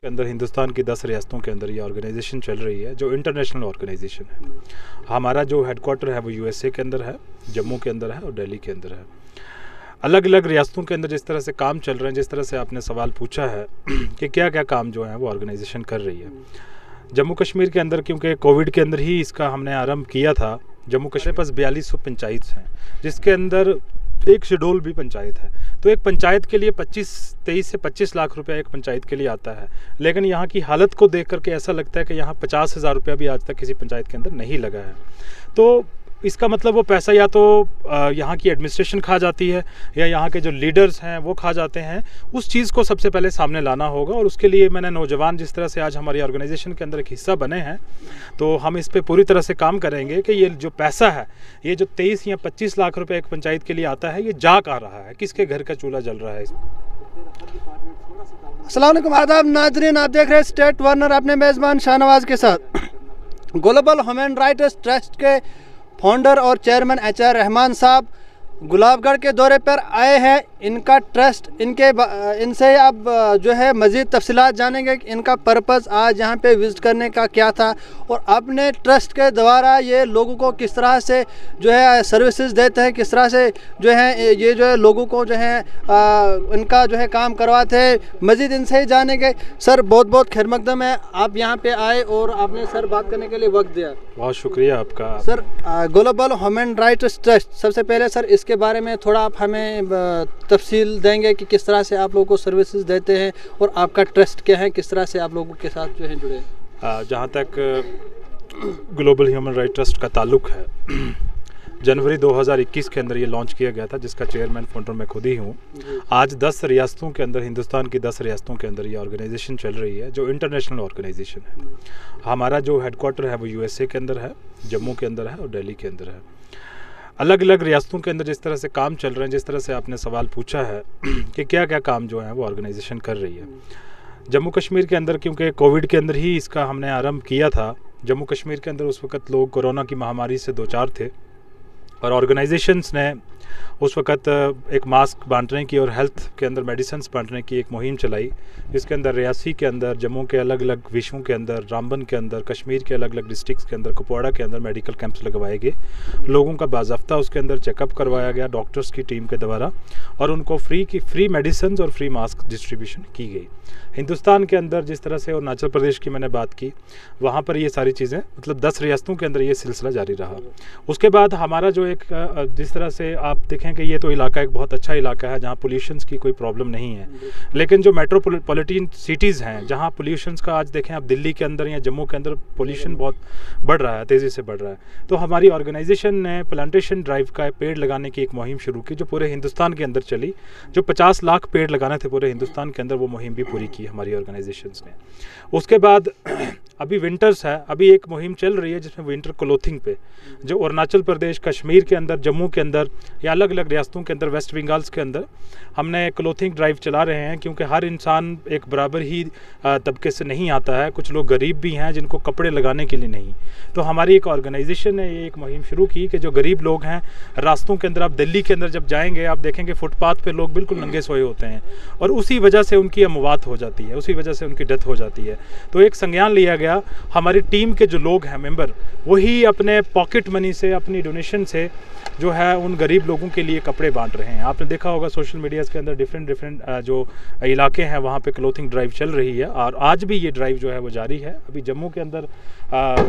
के अंदर हिंदुस्तान की 10 रियासतों के अंदर ये ऑर्गेनाइजेशन चल रही है जो इंटरनेशनल ऑर्गेनाइजेशन है। हमारा जो हेडक्वार्टर है वो यूएसए के अंदर है, जम्मू के अंदर है और दिल्ली के अंदर है। अलग अलग रियासतों के अंदर जिस तरह से काम चल रहे हैं, जिस तरह से आपने सवाल पूछा है कि क्या क्या काम जो है वो ऑर्गेनाइजेशन कर रही है। जम्मू कश्मीर के अंदर क्योंकि कोविड के अंदर ही इसका हमने आरंभ किया था। जम्मू कश्मीर पास 4200 पंचायत हैं, जिसके अंदर एक शेड्यूल भी पंचायत है। तो एक पंचायत के लिए 23 से 25 लाख रुपया एक पंचायत के लिए आता है, लेकिन यहाँ की हालत को देख करके ऐसा लगता है कि यहाँ 50,000 रुपया भी आज तक किसी पंचायत के अंदर नहीं लगा है। तो इसका मतलब वो पैसा या तो यहाँ की एडमिनिस्ट्रेशन खा जाती है या यहाँ के जो लीडर्स हैं वो खा जाते हैं। उस चीज़ को सबसे पहले सामने लाना होगा और उसके लिए मैंने नौजवान जिस तरह से आज हमारी ऑर्गेनाइजेशन के अंदर एक हिस्सा बने हैं, तो हम इस पे पूरी तरह से काम करेंगे कि ये जो पैसा है, ये जो 23 या 25 लाख रुपए एक पंचायत के लिए आता है, ये जा कहाँ रहा है, किसके घर का चूल्हा जल रहा है। अस्सलाम वालेकुम, आदाब नाजरीन, आप देख रहे हैं स्टेट वार्नर अपने मेज़बान शाहनवाज के साथ। ग्लोबल ह्यूमन राइट्स ट्रस्ट के फाउंडर और चेयरमैन HR रहमान साहब गुलाबगढ़ के दौरे पर आए हैं। इनका ट्रस्ट इनसे अब जो है मज़ीद तफसीलात जानेंगे कि इनका पर्पज़ आज यहाँ पे विज़िट करने का क्या था और अपने ट्रस्ट के द्वारा ये लोगों को किस तरह से जो है सर्विसेज देते हैं, किस तरह से जो है ये जो है लोगों को जो है इनका जो है काम करवाते हैं। मज़ीद इनसे ही जानेंगे। सर बहुत बहुत खैर मकदम है, आप यहाँ पे आए और आपने सर बात करने के लिए वक्त दिया। बहुत शुक्रिया आपका। Sir global human rights trust, सबसे पहले सर इसके बारे में थोड़ा आप हमें तफसील देंगे कि किस तरह से आप लोगों को सर्विसेज देते हैं और आपका ट्रस्ट क्या है, किस तरह से आप लोगों के साथ जो है जुड़े। जहाँ तक ग्लोबल ह्यूमन राइट ट्रस्ट का ताल्लुक है, जनवरी 2021 के अंदर ये लॉन्च किया गया था, जिसका चेयरमैन फाउंडर मैं खुद ही हूँ। आज 10 रियासतों के अंदर, हिंदुस्तान की 10 रियासतों के अंदर ये ऑर्गेनाइजेशन चल रही है जो इंटरनेशनल ऑर्गेनाइजेशन है। हमारा जो हेडक्वार्टर है वो यूएसए के अंदर है, जम्मू के अंदर है और दिल्ली के अंदर है। अलग अलग रियासतों के अंदर जिस तरह से काम चल रहे हैं, जिस तरह से आपने सवाल पूछा है कि क्या क्या काम जो है वो ऑर्गेनाइजेशन कर रही है। जम्मू कश्मीर के अंदर क्योंकि कोविड के अंदर ही इसका हमने आरंभ किया था। जम्मू कश्मीर के अंदर उस वक़्त लोग कोरोना की महामारी से दो चार थे और ऑर्गेनाइजेशंस ने उस वक़्त एक मास्क बांटने की और हेल्थ के अंदर मेडिसिन्स बांटने की एक मुहिम चलाई, जिसके अंदर रियासी के अंदर, जम्मू के अलग अलग विषयों के अंदर, रामबन के अंदर, कश्मीर के अलग अलग डिस्ट्रिक्ट्स के अंदर, कुपवाड़ा के अंदर मेडिकल कैंप्स लगवाए गए। लोगों का बाज़ाफ्ता उसके अंदर चेकअप करवाया गया डॉक्टर्स की टीम के द्वारा और उनको फ्री मेडिसिन और फ्री मास्क डिस्ट्रीब्यूशन की गई। हिंदुस्तान के अंदर जिस तरह से अरुणाचल प्रदेश की मैंने बात की, वहाँ पर ये सारी चीज़ें मतलब 10 रियासतों के अंदर ये सिलसिला जारी रहा। उसके बाद हमारा जो एक जिस तरह से आप देखें कि ये तो इलाका एक बहुत अच्छा इलाका है जहाँ पोल्यूशंस की कोई प्रॉब्लम नहीं है, लेकिन जो मेट्रोपॉलिटन सिटीज़ हैं जहाँ पोल्यूशंस का आज देखें आप दिल्ली के अंदर या जम्मू के अंदर पोल्यूशन बहुत बढ़ रहा है, तेज़ी से बढ़ रहा है। तो हमारी ऑर्गेनाइजेशन ने प्लांटेशन ड्राइव का पेड़ लगाने की एक मुहिम शुरू की जो पूरे हिंदुस्तान के अंदर चली। जो 50 लाख पेड़ लगाने थे पूरे हिंदुस्तान के अंदर, वो मुहिम भी पूरी की हमारी ऑर्गेनाइजेशंस ने। उसके बाद अभी विंटर्स है, अभी एक मुहिम चल रही है जिसमें विंटर क्लोथिंग पे जो अरुणाचल प्रदेश, कश्मीर के अंदर, जम्मू के अंदर या अलग अलग रियासतों के अंदर, वेस्ट बंगाल के अंदर हमने क्लोथिंग ड्राइव चला रहे हैं, क्योंकि हर इंसान एक बराबर ही तबके से नहीं आता है। कुछ लोग गरीब भी हैं जिनको कपड़े लगाने के लिए नहीं। तो हमारी एक ऑर्गेनाइजेशन ने ये एक मुहिम शुरू की कि जो गरीब लोग हैं रास्तों के अंदर, आप दिल्ली के अंदर जब जाएंगे आप देखेंगे फुटपाथ पे लोग बिल्कुल नंगे सोए होते हैं और उसी वजह से उनकी अमवात हो जाती है, उसी वजह से उनकी डेथ हो जाती है। तो एक संज्ञान लिया गया, हमारी टीम के जो लोग हैं मेंबर, वही अपने पॉकेट मनी से, अपनी डोनेशन से जो है उन गरीब लोगों के लिए कपड़े बांट रहे हैं। आपने देखा होगा सोशल मीडिया के अंदर डिफरेंट जो इलाके हैं वहाँ पे क्लोथिंग ड्राइव चल रही है और आज भी ये ड्राइव जो है वो जारी है। अभी जम्मू के अंदर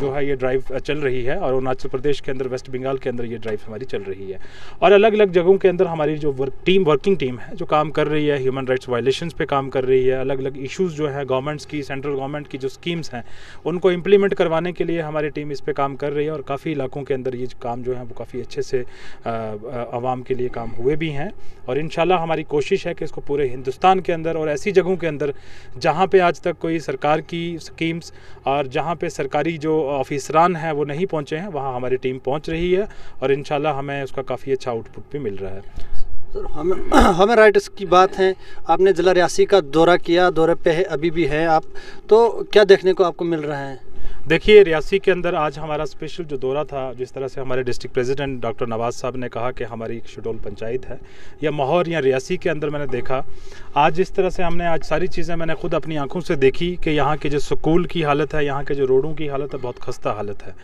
जो है ये ड्राइव चल रही है और अरुणाचल प्रदेश के अंदर, वेस्ट बंगाल के अंदर ये ड्राइव हमारी चल रही है। और अलग अलग जगहों के अंदर हमारी जो वर्किंग टीम है जो काम कर रही है, ह्यूमन राइट्स वायलेशंस पे काम कर रही है। अलग अलग इशूज़ जो है गवर्नमेंट्स की, सेंट्रल गवर्नमेंट की जो स्कीम्स हैं उनको इम्प्लीमेंट करवाने के लिए हमारी टीम इस पे काम कर रही है और काफ़ी इलाकों के अंदर ये काम जो है वो काफ़ी अच्छे से आवाम के लिए काम हुए भी हैं। और इंशाल्लाह हमारी कोशिश है कि इसको पूरे हिंदुस्तान के अंदर और ऐसी जगहों के अंदर जहाँ पे आज तक कोई सरकार की स्कीम्स और जहाँ पे सरकारी जो ऑफिसरान हैं वो नहीं पहुँचे हैं, वहाँ हमारी टीम पहुँच रही है और इंशाल्लाह हमें उसका काफ़ी अच्छा आउटपुट भी मिल रहा है। सर ह्यूमन राइट्स की बात है, आपने ज़िला रियासी का दौरा किया, दौरे पे है, अभी भी है आप, तो क्या देखने को आपको मिल रहा है? देखिए, रियासी के अंदर आज हमारा स्पेशल जो दौरा था, जिस तरह से हमारे डिस्ट्रिक्ट प्रेसिडेंट डॉक्टर नवाज साहब ने कहा कि हमारी एक शहडोल पंचायत है, या माहौर या रियासी के अंदर मैंने देखा आज जिस तरह से हमने आज सारी चीज़ें मैंने खुद अपनी आंखों से देखी कि यहाँ के जो स्कूल की हालत है, यहाँ के जो रोडों की हालत है, बहुत खस्ता हालत है।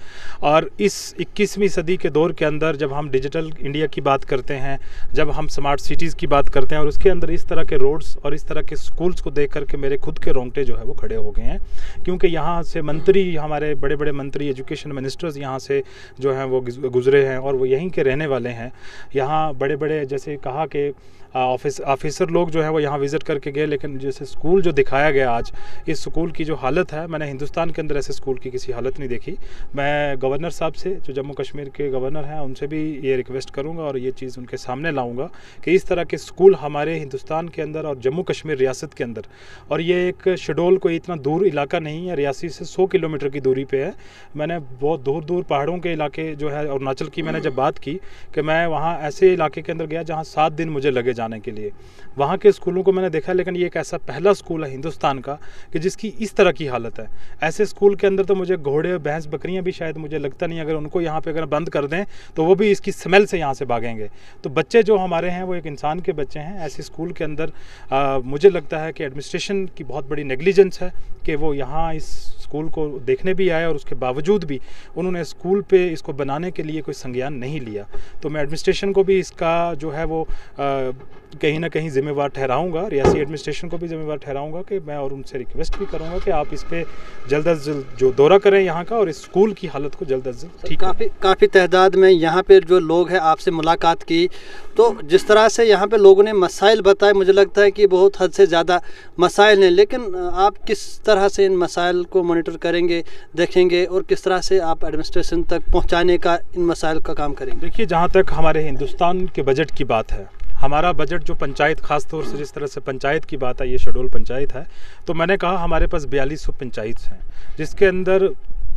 और इस 21वीं सदी के दौर के अंदर जब हम डिजिटल इंडिया की बात करते हैं, जब हम स्मार्ट सिटीज़ की बात करते हैं, और उसके अंदर इस तरह के रोड्स और इस तरह के स्कूल्स को देख करके मेरे खुद के रोंगटे जो है वो खड़े हो गए हैं। क्योंकि यहाँ से मंत्री, हमारे बड़े बड़े मंत्री, एजुकेशन मिनिस्टर्स यहाँ से जो हैं वो गुजरे हैं और वो यहीं के रहने वाले हैं। यहाँ बड़े बड़े, जैसे कहा कि ऑफिसर लोग जो है वो यहाँ विज़िट करके गए, लेकिन जैसे स्कूल जो दिखाया गया आज, इस स्कूल की जो हालत है, मैंने हिंदुस्तान के अंदर ऐसे स्कूल की किसी हालत नहीं देखी। मैं गवर्नर साहब से, जो जम्मू कश्मीर के गवर्नर हैं, उनसे भी ये रिक्वेस्ट करूँगा और ये चीज़ उनके सामने लाऊंगा कि इस तरह के स्कूल हमारे हिंदुस्तान के अंदर और जम्मू कश्मीर रियासत के अंदर, और ये एक शहडोल कोई इतना दूर इलाका नहीं है, रियासी से 100 किलोमीटर की दूरी पे है। मैंने बहुत दूर दूर पहाड़ों के इलाके जो है, अरुणाचल की मैंने जब बात की कि मैं वहाँ ऐसे इलाके के अंदर गया जहाँ 7 दिन मुझे लगे जाने के लिए, वहाँ के स्कूलों को मैंने देखा, लेकिन ये एक ऐसा पहला स्कूल है हिंदुस्तान का कि जिसकी इस तरह की हालत है। ऐसे स्कूल के अंदर तो मुझे घोड़े, भैंस, बकरियाँ भी शायद मुझे लगता नहीं, अगर उनको यहाँ पे अगर बंद कर दें तो वो भी इसकी स्मेल से यहाँ से भागेंगे। तो बच्चे जो हमारे हैं वो एक इंसान के बच्चे हैं। ऐसे स्कूल के अंदर मुझे लगता है कि एडमिनिस्ट्रेशन की बहुत बड़ी नेग्लिजेंस है कि वो यहाँ इस स्कूल को देखने भी आए और उसके बावजूद भी उन्होंने स्कूल पे इसको बनाने के लिए कोई संज्ञान नहीं लिया। तो मैं एडमिनिस्ट्रेशन को भी इसका जो है वो कहीं ना कहीं जिम्मेवार ठहराऊंगा, रियासी एडमिनिस्ट्रेशन को भी जिम्मेवार ठहराऊंगा कि मैं और उनसे रिक्वेस्ट भी करूंगा कि आप इस पे जल्द अज जल्द जो दौरा करें यहाँ का, और इस स्कूल की हालत को जल्द अज जल्द ठीक करें। काफ़ी तादाद में यहाँ पे जो लोग हैं, आपसे मुलाकात की तो जिस तरह से यहाँ पे लोगों ने मसाइल बताए, मुझे लगता है कि बहुत हद से ज़्यादा मसाइल हैं, लेकिन आप किस तरह से इन मसाइल को मॉनिटर करेंगे, देखेंगे, और किस तरह से आप एडमिनिस्ट्रेशन तक पहुँचाने का, इन मसाइल का काम करेंगे? देखिए, जहाँ तक हमारे हिंदुस्तान के बजट की बात है, हमारा बजट जो पंचायत, खास तौर से जिस तरह से पंचायत की बात है, ये शहडोल पंचायत है, तो मैंने कहा हमारे पास 4200 पंचायत हैं, जिसके अंदर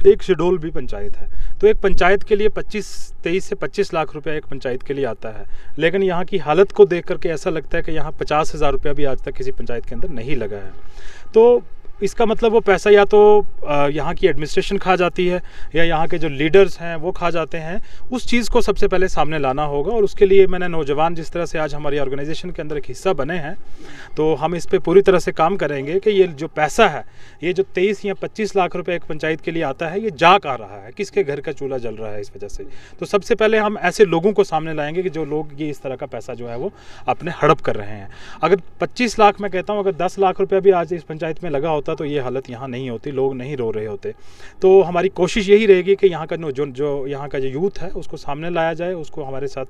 एक शहडोल भी पंचायत है। तो एक पंचायत के लिए 23 से 25 लाख रुपया एक पंचायत के लिए आता है, लेकिन यहाँ की हालत को देख करके ऐसा लगता है कि यहाँ 50,000 रुपया भी आज तक किसी पंचायत के अंदर नहीं लगा है। तो इसका मतलब वो पैसा या तो यहाँ की एडमिनिस्ट्रेशन खा जाती है, या यहाँ के जो लीडर्स हैं वो खा जाते हैं। उस चीज़ को सबसे पहले सामने लाना होगा, और उसके लिए मैंने नौजवान, जिस तरह से आज हमारी ऑर्गेनाइजेशन के अंदर एक हिस्सा बने हैं, तो हम इस पे पूरी तरह से काम करेंगे कि ये जो पैसा है, ये जो 23 या 25 लाख रुपए एक पंचायत के लिए आता है, ये जा आ रहा है, किसके घर का चूल्हा जल रहा है इस वजह से। तो सबसे पहले हम ऐसे लोगों को सामने लाएंगे कि जो लोग ये इस तरह का पैसा जो है वो अपने हड़प कर रहे हैं। अगर 25 लाख, मैं कहता हूँ, अगर 10 लाख रुपया भी आज इस पंचायत में लगा होता तो ये हालत यहाँ नहीं होती, लोग नहीं रो रहे होते। तो हमारी कोशिश यही रहेगी कि यहाँ का जो यहाँ का जो यूथ है उसको सामने लाया जाए, उसको हमारे साथ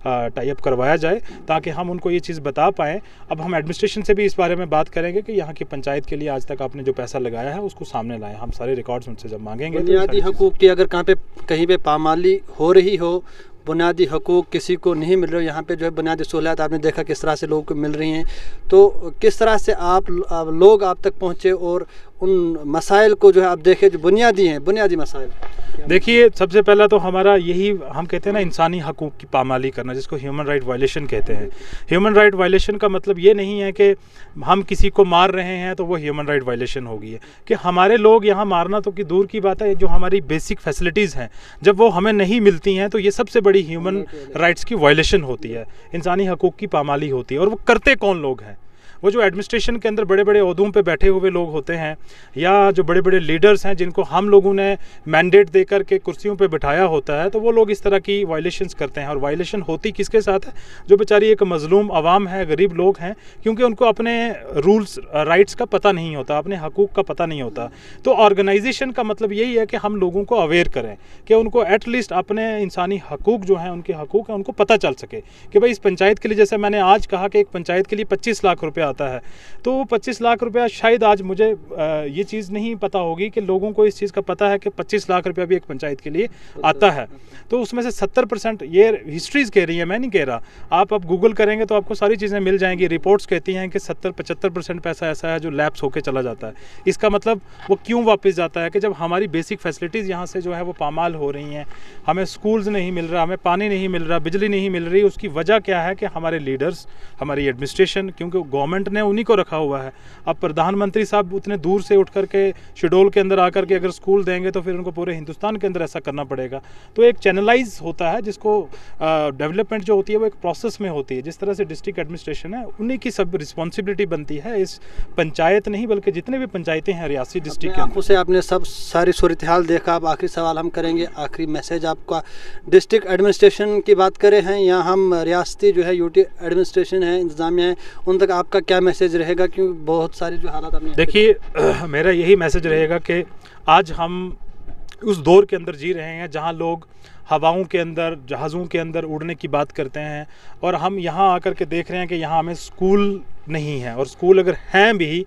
टाई अप करवाया जाए, ताकि हम उनको ये चीज़ बता पाएँ। अब हम एडमिनिस्ट्रेशन से भी इस बारे में बात करेंगे कि यहाँ की पंचायत के लिए आज तक आपने जो पैसा लगाया है उसको सामने लाएं। हम सारे रिकॉर्ड्स उनसे जब मांगेंगे, बुनियादी हकूक़ की अगर कहीं पे पामाली हो रही हो, बुनियादी हकूक़ किसी को नहीं मिल रहे, यहाँ पे जो है बुनियादी सहूलियात आपने देखा किस तरह से लोगों को मिल रही हैं, तो किस तरह से लोग आप तक पहुँचे और उन मसाइल को जो है आप देखें जो बुनियादी हैं, बुनियादी मसाइल? देखिए, सबसे पहला तो हमारा यही, हम कहते हैं ना, इंसानी हकूक़ की पामाली करना, जिसको ह्यूमन राइट वायलेशन कहते हैं। ह्यूमन राइट वायलेशन का मतलब ये नहीं है कि हम किसी को मार रहे हैं तो वो ह्यूमन राइट वायलेशन होगी, है कि हमारे लोग यहाँ मारना तो कि दूर की बात है, जो हमारी बेसिक फैसिलिटीज़ हैं जब वो हमें नहीं मिलती हैं तो ये सबसे बड़ी ह्यूमन राइट्स की वायलेशन होती है, इंसानी हकूक़ की पामाली होती है। और वो करते कौन लोग हैं? वो जो एडमिनिस्ट्रेशन के अंदर बड़े बड़े ओहदों पे बैठे हुए लोग होते हैं, या जो बड़े बड़े लीडर्स हैं जिनको हम लोगों ने मैंडेट दे करके कुर्सियों पे बिठाया होता है, तो वो लोग इस तरह की वायलेशंस करते हैं। और वायलेशन होती किसके साथ है? जो बेचारी एक मजलूम आवाम है, गरीब लोग हैं, क्योंकि उनको अपने रूल्स राइट्स का पता नहीं होता, अपने हकूक़ का पता नहीं होता। तो ऑर्गेनाइजेशन का मतलब यही है कि हम लोगों को अवेयर करें, कि उनको एटलीस्ट अपने इंसानी हकूक़ जो हैं, उनके हकूक़ हैं, उनको पता चल सके कि भाई इस पंचायत के लिए, जैसे मैंने आज कहा कि एक पंचायत के लिए 25 लाख रुपये आता है, तो 25 लाख रुपया शायद आज मुझे ये चीज़ नहीं पता होगी कि लोगों को इस चीज़ का पता है कि 25 लाख रुपया भी एक पंचायत के लिए आता है। तो उसमें से 70%, ये हिस्ट्रीज़ कह रही है, मैं नहीं कह रहा, आप अब गूगल करेंगे तो आपको सारी चीज़ें मिल जाएंगी। रिपोर्ट्स कहती हैं कि 70-75% पैसा ऐसा है जो लैप्स होकर चला जाता है। इसका मतलब वो क्यों वापस जाता है? कि जब हमारी बेसिक फैसिलिटीज़ यहाँ से जो है वो पामाल हो रही हैं, हमें स्कूल्स नहीं मिल रहा, हमें पानी नहीं मिल रहा, बिजली नहीं मिल रही, उसकी वजह क्या है? कि हमारे लीडर्स, हमारी एडमिनिस्ट्रेशन, क्योंकि गवर्नमेंट गवर्नमेंट ने उन्हीं को रखा हुआ है। अब प्रधानमंत्री साहब उतने दूर से उठ करके शेड्यूल के अंदर आकर के अगर स्कूल देंगे तो फिर उनको पूरे हिंदुस्तान के अंदर ऐसा करना पड़ेगा। तो एक चैनलाइज होता है जिसको डेवलपमेंट जो होती है वो एक प्रोसेस में होती है। जिस तरह से डिस्ट्रिक्ट एडमिनिस्ट्रेशन है उन्हीं की सब रिस्पॉन्सिबिलिटी बनती है, इस पंचायत नहीं बल्कि जितने भी पंचायतें हैं रियासी डिस्ट्रिक्ट के आंखों से आपने सब सारी सूरत हाल देखा। अब आखिरी सवाल हम करेंगे, आखिरी मैसेज आपका डिस्ट्रिक्ट एडमिनिस्ट्रेशन की बात करें हैं या हम रियासती जो है यूटी एडमिनिस्ट्रेशन है, इंतजामिया है, उन तक आपका क्या मैसेज रहेगा? क्योंकि बहुत सारे जो हालात आपने देखिए, मेरा यही मैसेज रहेगा कि आज हम उस दौर के अंदर जी रहे हैं जहां लोग हवाओं के अंदर, जहाज़ों के अंदर उड़ने की बात करते हैं और हम यहाँ आकर के देख रहे हैं कि यहाँ हमें स्कूल नहीं है, और स्कूल अगर हैं भी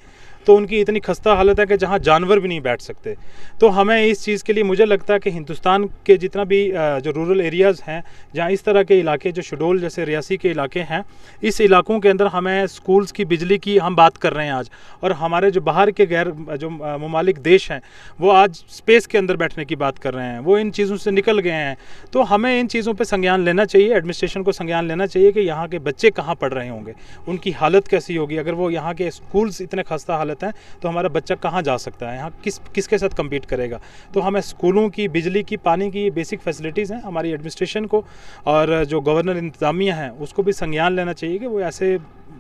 तो उनकी इतनी खस्ता हालत है कि जहाँ जानवर भी नहीं बैठ सकते। तो हमें इस चीज़ के लिए मुझे लगता है कि हिंदुस्तान के जितना भी जो रूरल एरियाज़ हैं, जहाँ इस तरह के इलाके जो शेड्यूल जैसे रियासी के इलाके हैं, इस इलाकों के अंदर हमें स्कूल्स की, बिजली की हम बात कर रहे हैं आज। और हमारे जो बाहर के गैर जो ममालिक देश हैं वो आज स्पेस के अंदर बैठने की बात कर रहे हैं, वो इन चीज़ों से निकल गए हैं। तो हमें इन चीज़ों पर संज्ञान लेना चाहिए, एडमिनिस्ट्रेशन को संज्ञान लेना चाहिए कि यहाँ के बच्चे कहाँ पढ़ रहे होंगे, उनकी हालत कैसी होगी। अगर वो यहाँ के स्कूल्स इतने खस्ता हालत हैं तो हमारा बच्चा कहाँ जा सकता है, यहाँ किसके साथ कम्पीट करेगा। तो हमें स्कूलों की, बिजली की, पानी की बेसिक फैसिलिटीज़ हैं, हमारी एडमिनिस्ट्रेशन को और जो गवर्नर इंतज़ामिया हैं उसको भी संज्ञान लेना चाहिए कि वो ऐसे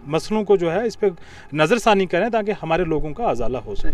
मसलों को जो है इस पर नज़रसानी करें ताकि हमारे लोगों का अजाला हो सके।